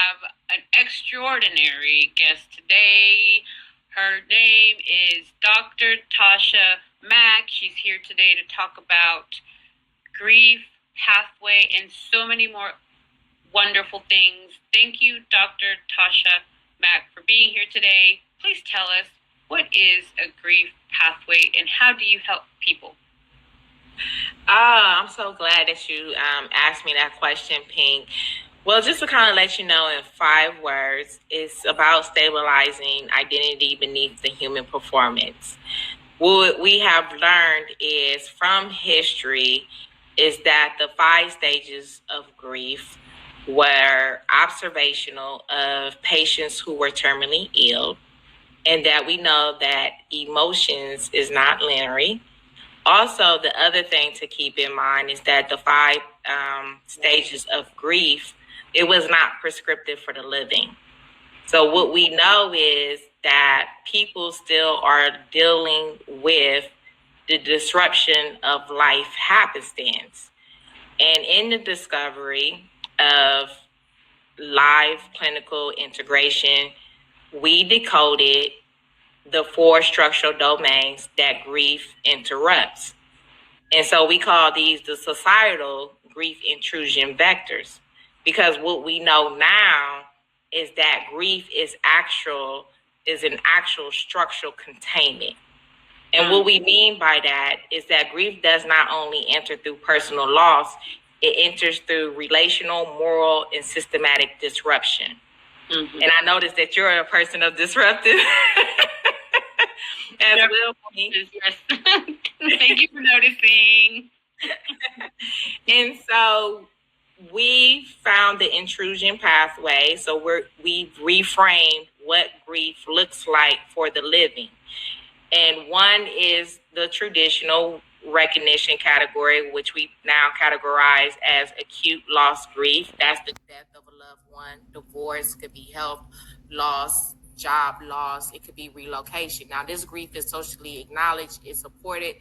have an extraordinary guest today. Her name is Dr. Tasha Mac. She's here today to talk about grief, pathway, and so many more wonderful things. Thank you, Dr. Tasha Mac, for being here today. Please tell us, what is a grief pathway and how do you help people? I'm so glad that you asked me that question, Pink. Well, just to kind of let you know in 5 words, it's about stabilizing identity beneath the human performance. What we have learned is from history is that the 5 stages of grief were observational of patients who were terminally ill, and that we know that emotions is not linear. Also, the other thing to keep in mind is that the 5 stages of grief, it was not prescriptive for the living. So what we know is that people still are dealing with the disruption of life happenstance. And in the discovery of live clinical integration, we decoded the 4 structural domains that grief interrupts. And so we call these the societal grief intrusion vectors, because what we know now is that grief is an actual structural containment. And what we mean by that is that grief does not only enter through personal loss, it enters through relational, moral, and systematic disruption. Mm-hmm. And I noticed that you're a person of disruptive as well. Yes. Thank you for noticing. And so we found the intrusion pathway. So we've reframed what grief looks like for the living. And one is the traditional recognition category, which we now categorize as acute loss grief. That's the death of a loved one. Divorce, could be health loss, job loss, it could be relocation. Now, this grief is socially acknowledged, it's supported,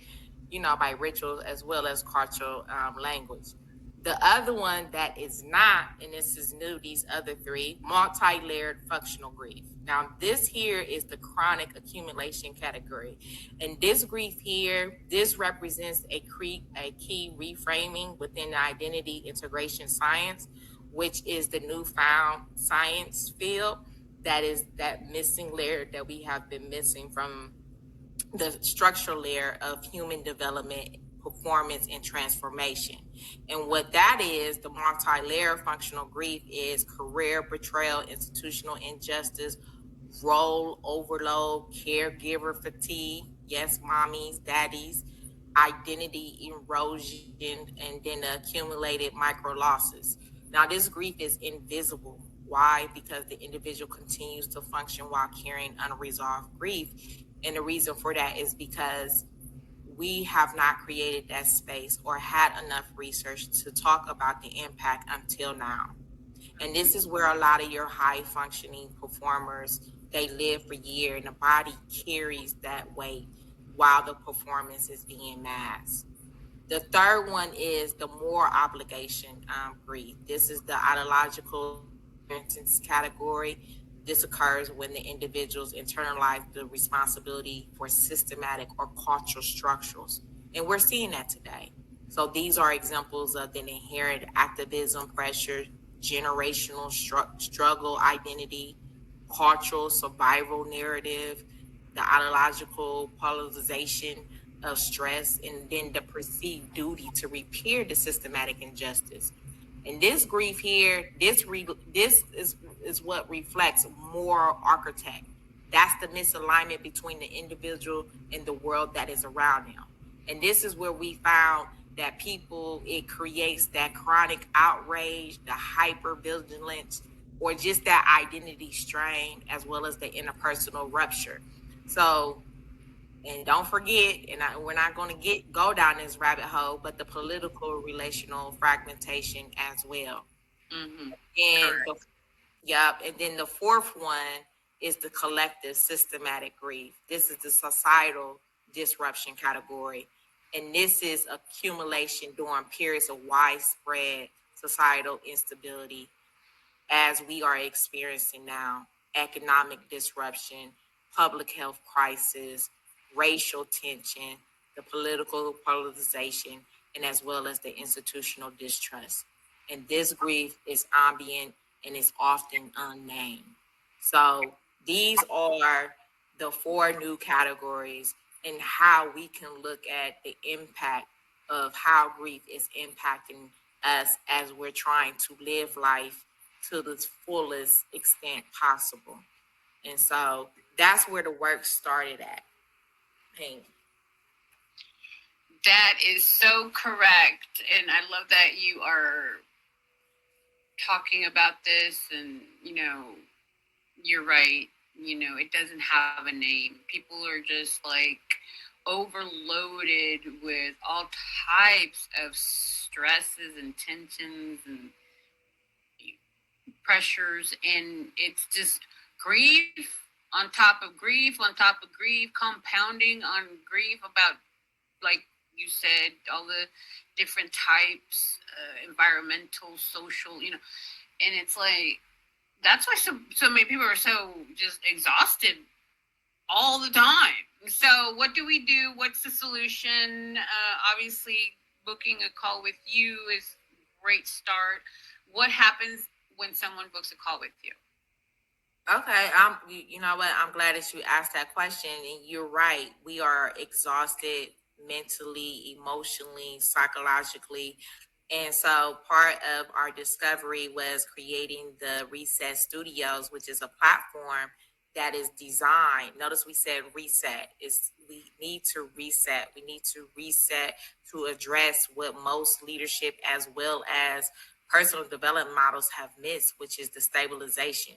by rituals as well as cultural language. The other one that is not, and this is new, these other 3, multi-layered functional grief. Now, this here is the chronic accumulation category. And this grief here, this represents a key reframing within the identity integration science, which is the newfound science field that is that missing layer that we have been missing from the structural layer of human development, performance, and transformation. And what that is, the multi-layer functional grief is career betrayal, institutional injustice, role overload, caregiver fatigue, yes, mommies, daddies, identity erosion, and then the accumulated micro losses. Now, this grief is invisible. Why? Because the individual continues to function while carrying unresolved grief. And the reason for that is because we have not created that space or had enough research to talk about the impact until now. And this is where a lot of your high functioning performers, they live for years and the body carries that weight while the performance is being masked. The third one is the more obligation grief. This is the ideological category. This occurs when the individuals internalize the responsibility for systematic or cultural structures. And we're seeing that today. So these are examples of the inherent activism pressure, generational struggle identity, cultural survival narrative, the ideological polarization of stress, and then the perceived duty to repair the systematic injustice. And this grief here, this is what reflects moral architect. That's the misalignment between the individual and the world that is around them. And this is where we found that people, it creates that chronic outrage, the hypervigilance, or just that identity strain, as well as the interpersonal rupture. So, and don't forget, we're not going to go down this rabbit hole, but the political relational fragmentation as well. Mm-hmm. And then the fourth one is the collective systematic grief. This is the societal disruption category. And this is accumulation during periods of widespread societal instability. as we are experiencing now: economic disruption, public health crisis, racial tension, the political polarization, and as well as the institutional distrust. And this grief is ambient and is often unnamed. So these are the four new categories and how we can look at the impact of how grief is impacting us as we're trying to live life to the fullest extent possible. And so that's where the work started at. Pink. That is so correct. And I love that you are talking about this. And, you're right. It doesn't have a name. People are just like overloaded with all types of stresses and tensions and pressures. And it's just grief on top of grief on top of grief, compounding on grief about, like you said, all the different types, environmental, social, and it's like that's why so many people are so just exhausted all the time. So what do we do? What's the solution? Obviously, booking a call with you is a great start. What happens when someone books a call with you? Okay, you know what? I'm glad that you asked that question, and you're right. We are exhausted mentally, emotionally, psychologically. And so part of our discovery was creating the Reset Studios, which is a platform that is designed. Notice we said reset. Is we need to reset. We need to reset to address what most leadership as well as personal development models have missed, which is the stabilization.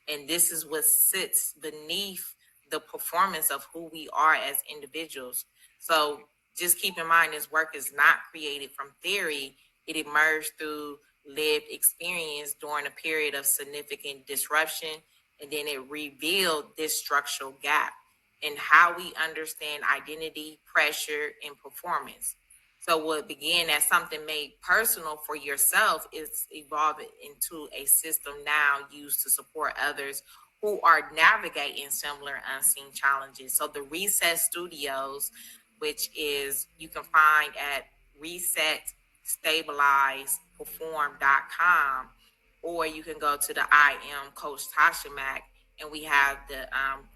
And this is what sits beneath the performance of who we are as individuals. So just keep in mind, this work is not created from theory. It emerged through lived experience during a period of significant disruption, and then it revealed this structural gap in how we understand identity, pressure, and performance. So what began as something made personal for yourself is evolving into a system now used to support others who are navigating similar unseen challenges. So the Reset Studios, which is you can find at resetstabilizeperform.com, or you can go to the I Am Coach Tasha Mac, and we have the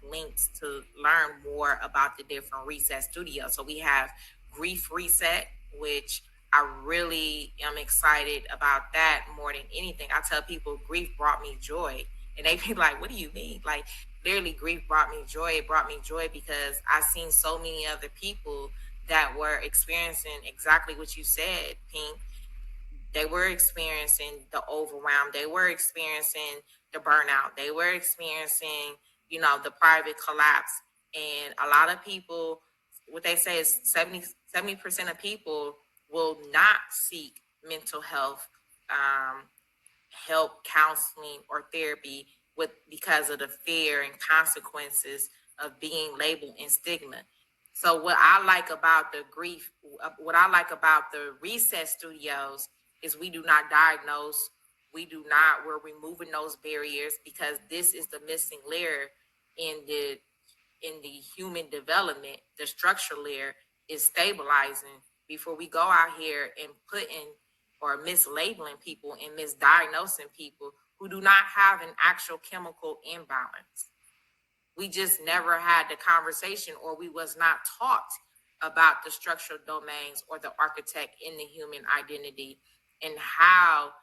links to learn more about the different Reset Studios. So we have Grief Reset, which I really am excited about that more than anything. I tell people grief brought me joy, and they be like, "What do you mean?" Like, literally, grief brought me joy. It brought me joy because I seen so many other people that were experiencing exactly what you said, Pink. They were experiencing the overwhelm. They were experiencing the burnout. They were experiencing, the private collapse. And a lot of people, what they say is 70% of people will not seek mental health help, counseling, or therapy because of the fear and consequences of being labeled and stigma. So what I like about the Reset Studios is we do not diagnose, we're removing those barriers because this is the missing layer in the human development. The structure layer is stabilizing before we go out here and putting or mislabeling people and misdiagnosing people who do not have an actual chemical imbalance. We just never had the conversation, or we was not taught about the structural domains or the architect in the human identity and how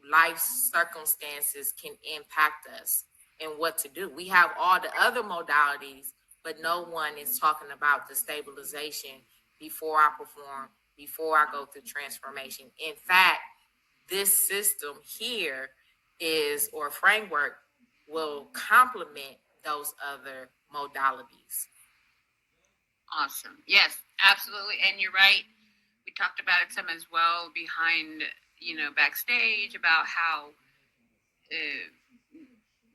life's circumstances can impact us and what to do. We have all the other modalities, but no one is talking about the stabilization before I perform, before I go through transformation. In fact, this system here or framework will complement those other modalities. Awesome. Yes, absolutely. And you're right. We talked about it some as well behind, backstage about how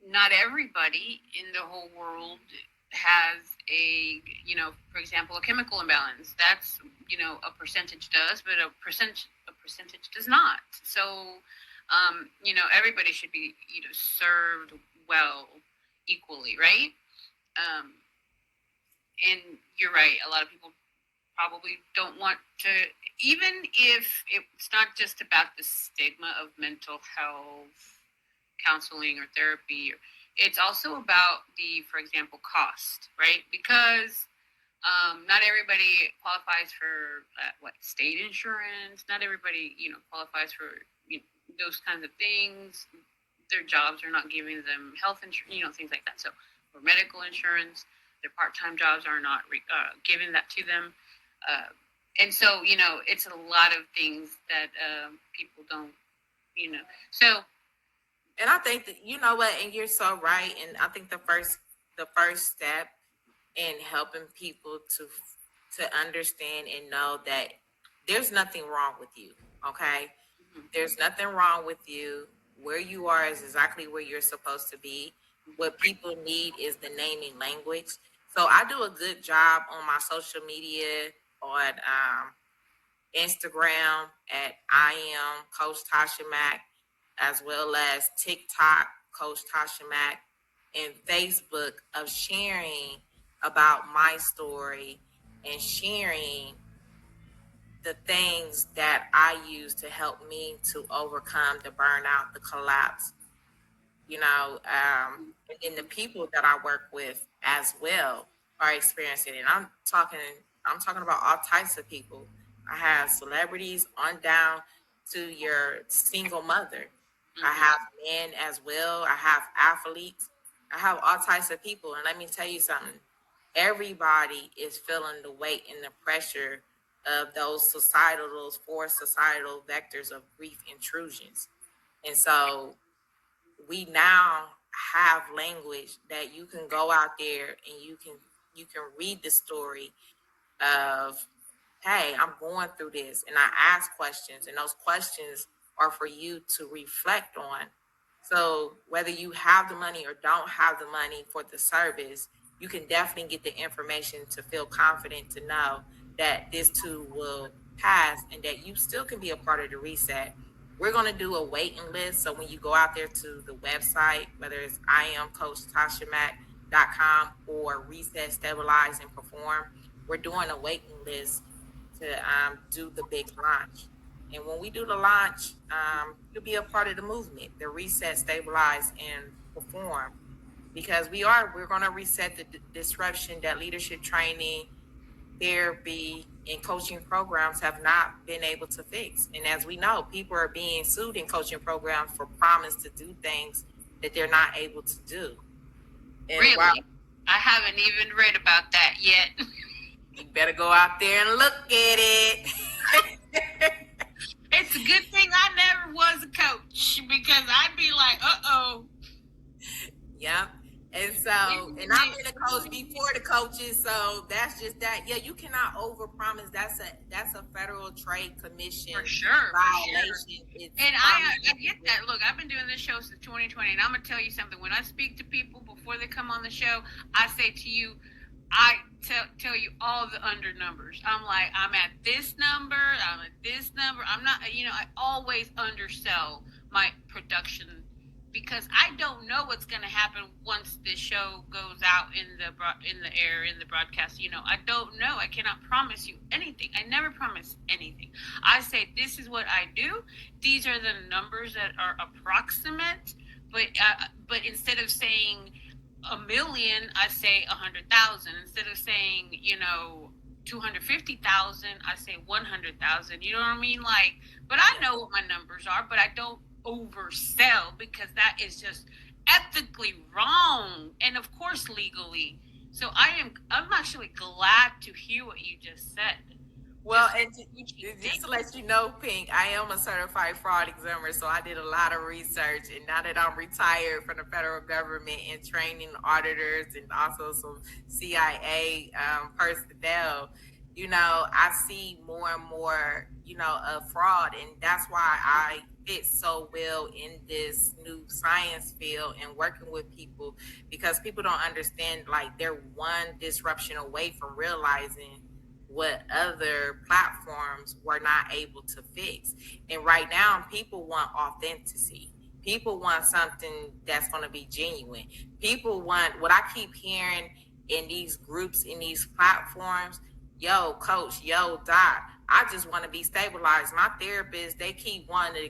not everybody in the whole world has for example, a chemical imbalance. That's, a percentage does, but a percentage does not. So Everybody should be, served well equally, right? Um, and you're right. A lot of people probably don't want to, even if it's not just about the stigma of mental health counseling or therapy. It's also about the, for example, cost, right? Because not everybody qualifies for state insurance. Not everybody, qualifies for those kinds of things. Their jobs are not giving them health insurance, things like that. So, for medical insurance, their part-time jobs are not giving that to them. Uh, and so, it's a lot of things that people don't, you know. So, And I think that, you know what, and you're so right. And I think the first step in helping people to understand and know that there's nothing wrong with you. Okay. mhm, There's nothing wrong with you. Where you are is exactly where you're supposed to be. What people need is the naming language. So I do a good job on my social media, on Instagram at I am Coach Tasha Mac, as well as TikTok, Coach Tasha Mac, and Facebook, of sharing about my story and sharing the things that I use to help me to overcome the burnout, the collapse, and then the people that I work with as well are experiencing it. I'm talking about all types of people. I have celebrities on down to your single mother. I mhm. have men as well. I have athletes. I have all types of people. And let me tell you something. Everybody is feeling the weight and the pressure of those four societal vectors of grief intrusions. And so we now have language that you can go out there and you can read the story of, hey, I'm going through this, and I ask questions, and those questions are for you to reflect on. So whether you have the money or don't have the money for the service, you can definitely get the information to feel confident to know that this too will pass and that you still can be a part of the reset. We're going to do a waiting list. So when you go out there to the website, whether it's iamcoachtashamat.com or reset, stabilize, and perform, we're doing a waiting list to do the big launch. And when we do the launch, you'll be a part of the movement, the reset, stabilize, and perform. Because we're going to reset the disruption that leadership training, therapy, and coaching programs have not been able to fix. And as we know, people are being sued in coaching programs for promise to do things that they're not able to do. And while Really? I haven't even read about that yet. you better go out there and look at it. It's a good thing I never was a coach because I'd be like, uh-oh. Yeah. And so, and I've been a coach before the coaches, so that's just that. Yeah, you cannot overpromise. That's a Federal Trade For Commission sure, for sure. violation. It's And I promising. get that. Look, I've been doing this show since 2020, and I'm gonna tell you something. When I speak to people before they come on the show, I say to you, I tell you all the under numbers. I'm like, I'm at this number, I'm at this number. I'm not, I always undersell my production because I don't know what's going to happen once this show goes out in the air, in the broadcast. I don't know. I cannot promise you anything. I never promise anything. I say this is what I do. These are the numbers that are approximate. But instead of saying a million, I say 100,000. Instead of saying 250,000, I say 100,000. You know what I mean? Like, but I know what my numbers are, but I don't oversell because that is just ethically wrong, and of course legally. So I'm actually glad to hear what you just said. Well, and just to let you know, Pink, I am a certified fraud examiner, so I did a lot of research. And now that I'm retired from the federal government and training auditors and also some CIA personnel, I see more and more, of fraud. And that's why I fit so well in this new science field and working with people, because people don't understand, like, they're one disruption away from realizing what other platforms were not able to fix. And right now, people want authenticity. People want something that's going to be genuine. People want what I keep hearing in these groups, in these platforms. Yo, coach, yo, doc, I just want to be stabilized. My therapist, they keep wanting to,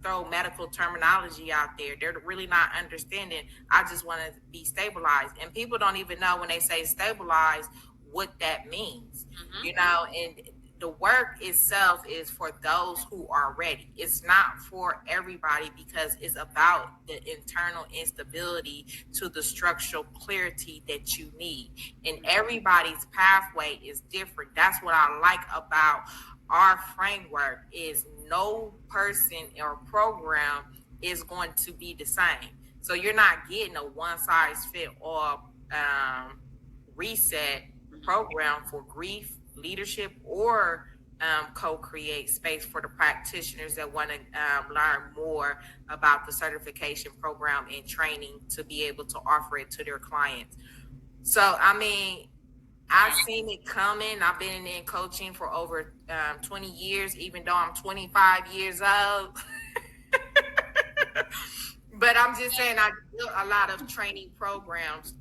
throw medical terminology out there. They're really not understanding. I just want to be stabilized. And people don't even know when they say stabilized what that means, and the work itself is for those who are ready. It's not for everybody because it's about the internal instability to the structural clarity that you need. And everybody's pathway is different. That's what I like about our framework is no person or program is going to be the same. So you're not getting a one size fit all reset program for grief, leadership, or co-create space for the practitioners that want to learn more about the certification program and training to be able to offer it to their clients. So, I mean, I've seen it coming. I've been in coaching for over 20 years, even though I'm 25 years old. But I'm just saying, I built a lot of training programs.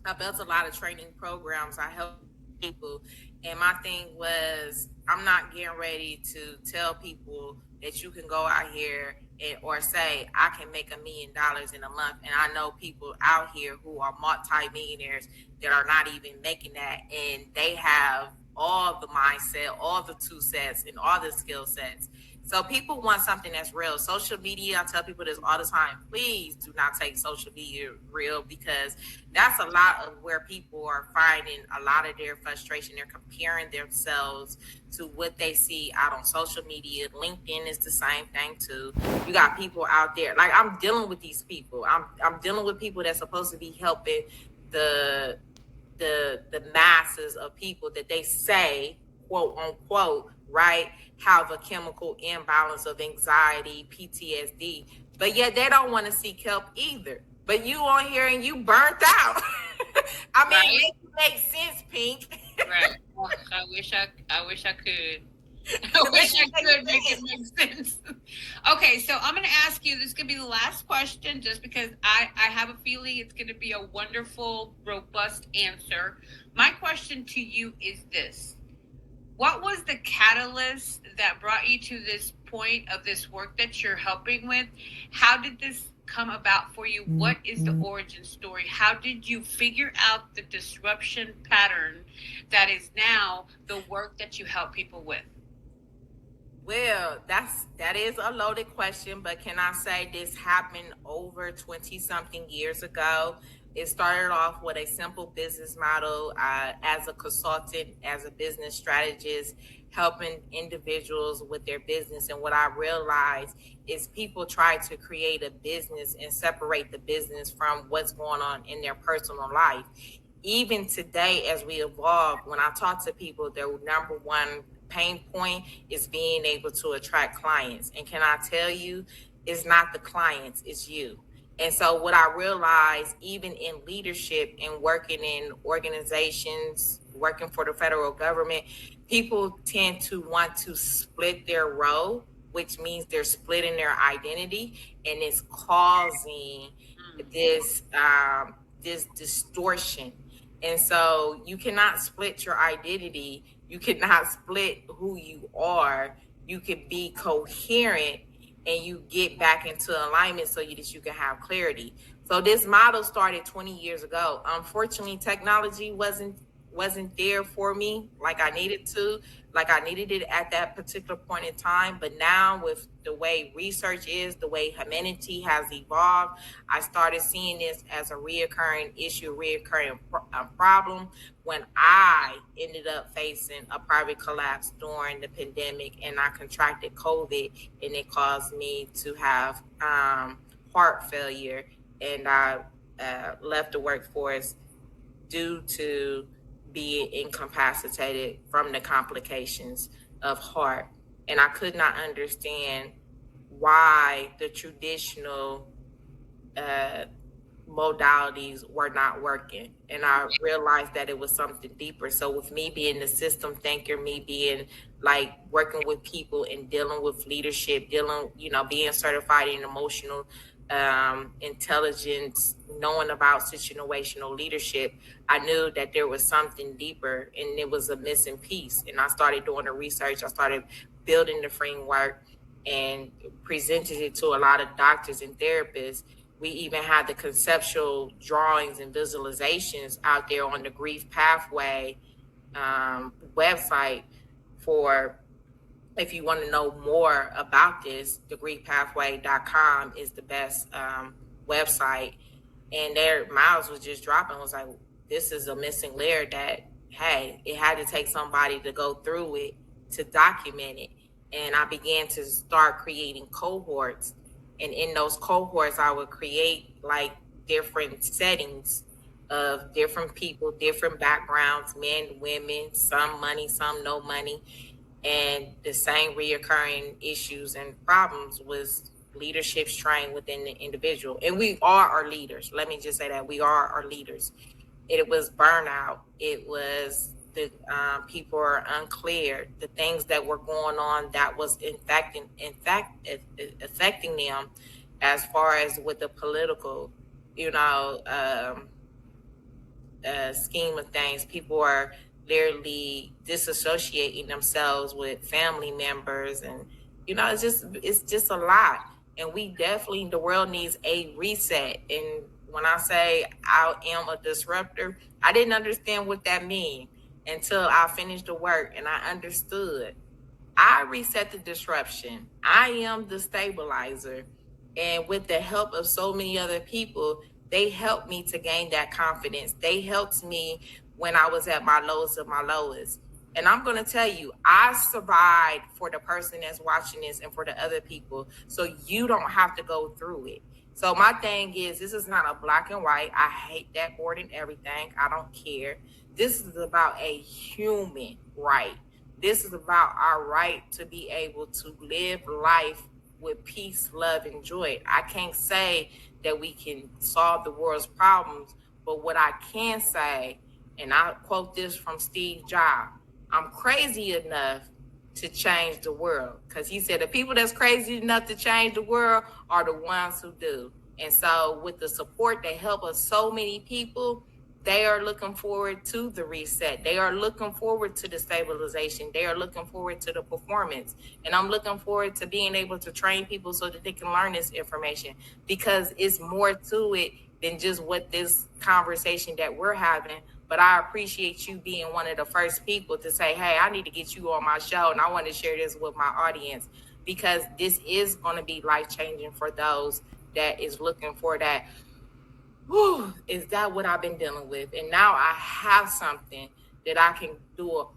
I built a lot of training programs. I help people. And my thing was, I'm not getting ready to tell people that you can go out here or say, I can make $1 million in a month. And I know people out here who are multi-millionaires that are not even making that. And they have all the mindset, all the two sets, and all the skill sets. So people want something that's real. Social media, I tell people this all the time, please do not take social media real, because that's a lot of where people are finding a lot of their frustration. They're comparing themselves to what they see out on social media. LinkedIn is the same thing too. You got people out there, like I'm dealing with these people. I'm dealing with people that's supposed to be helping the masses of people that they say, quote unquote, right, have a chemical imbalance of anxiety, PTSD, but yet they don't want to seek help either. But you on here and you burnt out. I mean, make sense, Pink. Right. Oh, I wish I could. I wish I could make it make sense. Okay, so I'm going to ask you, this is going to be the last question, just because I have a feeling it's going to be a wonderful, robust answer. My question to you is this. What was the catalyst that brought you to this point of this work that you're helping with? How did this come about for you? What is the origin story? How did you figure out the disruption pattern that is now the work that you help people with? Well, that is a loaded question, but can I say this happened over 20 something years ago? It started off with a simple business model as a consultant, as a business strategist, helping individuals with their business. And what I realized is people try to create a business and separate the business from what's going on in their personal life. Even today, as we evolve, when I talk to people, their number one pain point is being able to attract clients. And can I tell you, it's not the clients, it's you. And so what I realized, even in leadership and working in organizations, working for the federal government, people tend to want to split their role, which means they're splitting their identity, and it's causing this distortion. And so you cannot split your identity. You cannot split who you are. You can be coherent and you get back into alignment so that you can have clarity. So this model started 20 years ago. Unfortunately, technology wasn't there for me like I needed it at that particular point in time. But now, with the way research is, the way humanity has evolved, I started seeing this as a reoccurring issue, problem, when I ended up facing a private collapse during the pandemic, and I contracted COVID, and it caused me to have heart failure, and I left the workforce due to being incapacitated from the complications of heart. And I could not understand why the traditional modalities were not working, and I realized that it was something deeper. So with me being the system thinker, me being like working with people and dealing with leadership, dealing, being certified in emotional intelligence, knowing about situational leadership, I knew that there was something deeper and it was a missing piece. And I started doing the research. I started building the framework and presented it to a lot of doctors and therapists. We even had the conceptual drawings and visualizations out there on the Grief Pathway website for, if you want to know more about this, thegriefpathway.com is the best website. And their miles was just dropping. I was like, this is a missing layer that, hey, it had to take somebody to go through it to document it. And I began to start creating cohorts. And in those cohorts, I would create like different settings of different people, different backgrounds, men, women, some money, some no money. And the same reoccurring issues and problems was leadership strain within the individual. And we are our leaders. Let me just say that we are our leaders. It was burnout. It was the people are unclear. The things that were going on that was affecting them, as far as with the political, you know, scheme of things. People are literally disassociating themselves with family members, and it's just a lot. And we definitely, the world needs a reset. And when I say I am a disruptor, I didn't understand what that means until I finished the work and I understood. I reset the disruption. I am the stabilizer. And with the help of so many other people, they helped me to gain that confidence. They helped me when I was at my lowest of my lowest. And I'm going to tell you, I survived for the person that's watching this and for the other people. So you don't have to go through it. So my thing is, this is not a black and white. I hate that more than everything. I don't care. This is about a human right. This is about our right to be able to live life with peace, love, and joy. I can't say that we can solve the world's problems, but what I can say, and I quote this from Steve Jobs, I'm crazy enough to change the world. Because he said the people that's crazy enough to change the world are the ones who do. And so with the support that help us so many people, they are looking forward to the reset. They are looking forward to the stabilization. They are looking forward to the performance. And I'm looking forward to being able to train people so that they can learn this information, because it's more to it than just what this conversation that we're having. But I appreciate you being one of the first people to say, hey, I need to get you on my show and I want to share this with my audience, because this is going to be life changing for those that is looking for that. Whew, is that what I've been dealing with? And now I have something that I can do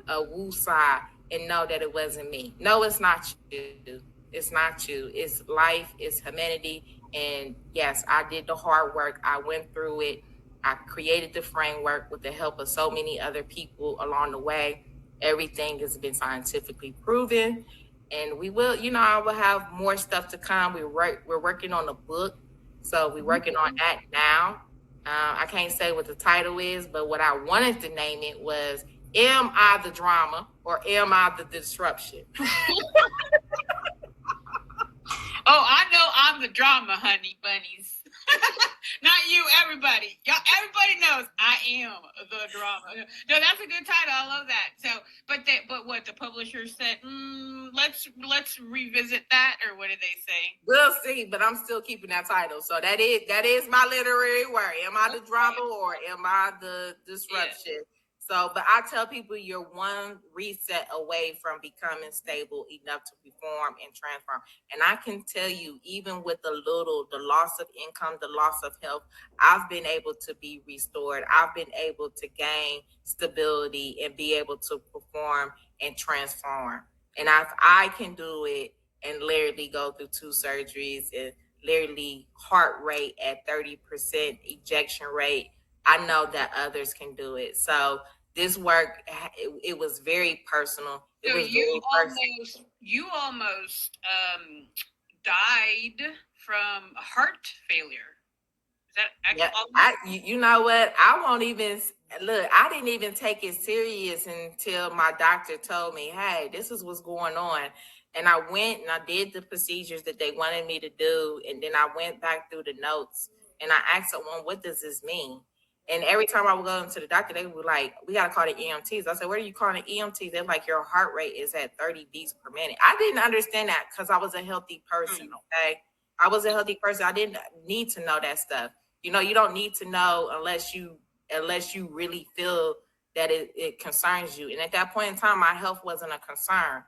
a woo side and know that it wasn't me. No, it's not you. It's not you. It's life, it's humanity. And yes, I did the hard work. I went through it. I created the framework with the help of so many other people along the way. Everything has been scientifically proven. And we will, I will have more stuff to come. We're working on a book, so we're working on that now. I can't say what the title is, but what I wanted to name it was Am I the Drama or Am I the Disruption? Oh, I know I'm the drama, honey bunnies. Not you, everybody. Y'all, everybody knows I am the drama. No, that's a good title. I love that. So, but what the publisher said, let's revisit that, or what did they say? We'll see, but I'm still keeping that title. So that is my literary word. Am I the drama or am I the disruption? Yeah. So, but I tell people you're one reset away from becoming stable enough to perform and transform. And I can tell you, even with the loss of income, the loss of health, I've been able to be restored. I've been able to gain stability and be able to perform and transform. And if I can do it and literally go through 2 surgeries and literally heart rate at 30%, ejection rate, I know that others can do it. So this work, it was very personal. It so was you almost died from heart failure. that Yeah, actually? you know what? I won't even look. I didn't even take it serious until my doctor told me, "Hey, this is what's going on." And I went and I did the procedures that they wanted me to do, and then I went back through the notes and I asked someone, "What does this mean?" And every time I would go into the doctor, they were like, "We got to call the EMTs." I said, "What are you calling the EMTs?" They're like, "Your heart rate is at 30 beats per minute." I didn't understand that because I was a healthy person. Okay, I was a healthy person. I didn't need to know that stuff. You know, you don't need to know unless you really feel that it concerns you. And at that point in time, my health wasn't a concern.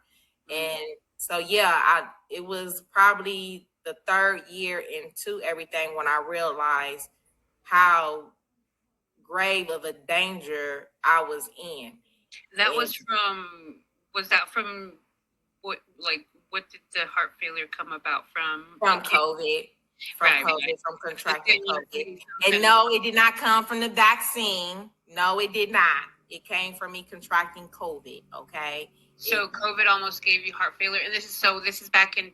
And so yeah, it was probably the third year into everything when I realized how grave of a danger I was in. That And was that from what did the heart failure come about from? from COVID, Right. from contracting COVID. And Okay. no, it did not come from the vaccine. No, it did not. It came from me contracting COVID. Okay. So COVID almost gave you heart failure, and this is back in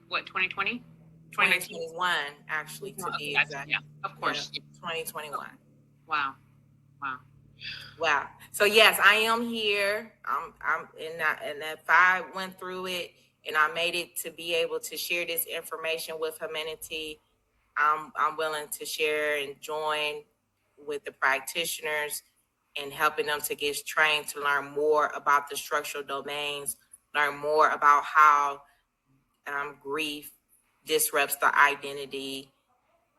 what 2020, 2021, actually, to be exact. Yeah, of course. Yeah, 2021. Wow. Wow. Wow. So yes, I am here. I'm and if I went through it and I made it to be able to share this information with humanity, I'm willing to share and join with the practitioners and helping them to get trained to learn more about the structural domains, learn more about how grief disrupts the identity,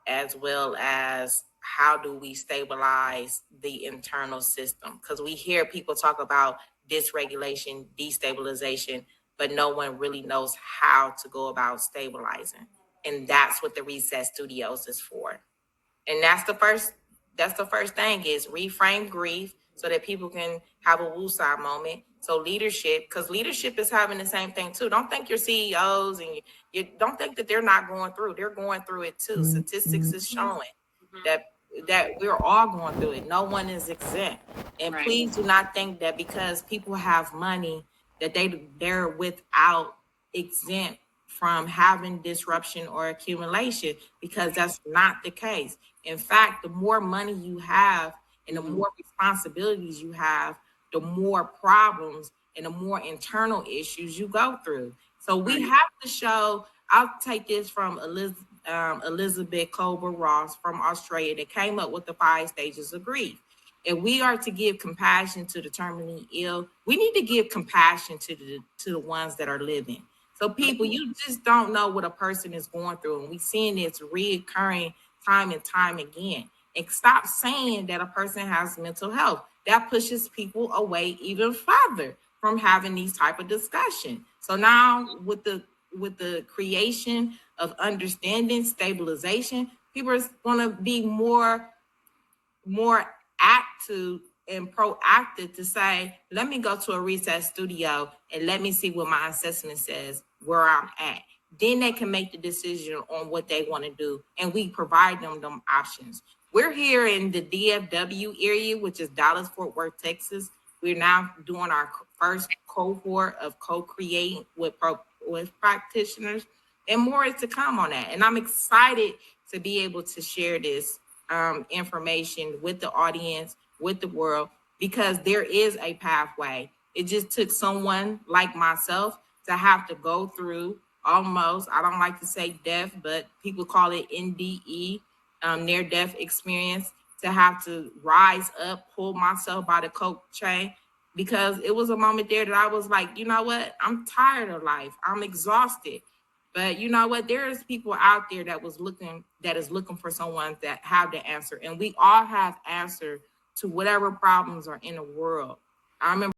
as well as how do we stabilize the internal system. Because we hear people talk about dysregulation, destabilization, but no one really knows how to go about stabilizing. And that's what the Reset Studios is for. And that's the first thing is reframe grief so that people can have a woosah moment. So leadership, because leadership is having the same thing too. Don't think your CEOs and you don't think that they're not going through. They're going through it too. Statistics is showing that we're all going through it. No one is exempt. And Right. please do not think that because people have money that they're without exempt from having disruption or accumulation, because that's not the case. In fact, the more money you have and the more responsibilities you have, the more problems and the more internal issues you go through. So we have to show. I'll take this from Elizabeth Kubler-Ross from Australia that came up with the 5 stages of grief. If we are to give compassion to the terminally ill, we need to give compassion to the ones that are living. So people, you just don't know what a person is going through, and we seeing this reoccurring time and time again. And stop saying that a person has mental health. That pushes people away even further from having these type of discussion. So now with the creation of understanding, stabilization, people are going to be more active and proactive to say, let me go to a Reset Studio and let me see what my assessment says where I'm at. Then they can make the decision on what they want to do, and we provide them options. We're here in the DFW area, which is Dallas, Fort Worth, Texas. We're now doing our first cohort of co-creating with practitioners, and more is to come on that. And I'm excited to be able to share this information with the audience, with the world, because there is a pathway. It just took someone like myself to have to go through almost, I don't like to say death, but people call it NDE, near death experience, to have to rise up, pull myself by the coat chain, because it was a moment there that I was like, you know what? I'm tired of life. I'm exhausted. But you know what? There is people out there that is looking for someone that have the answer. And we all have answer to whatever problems are in the world. I remember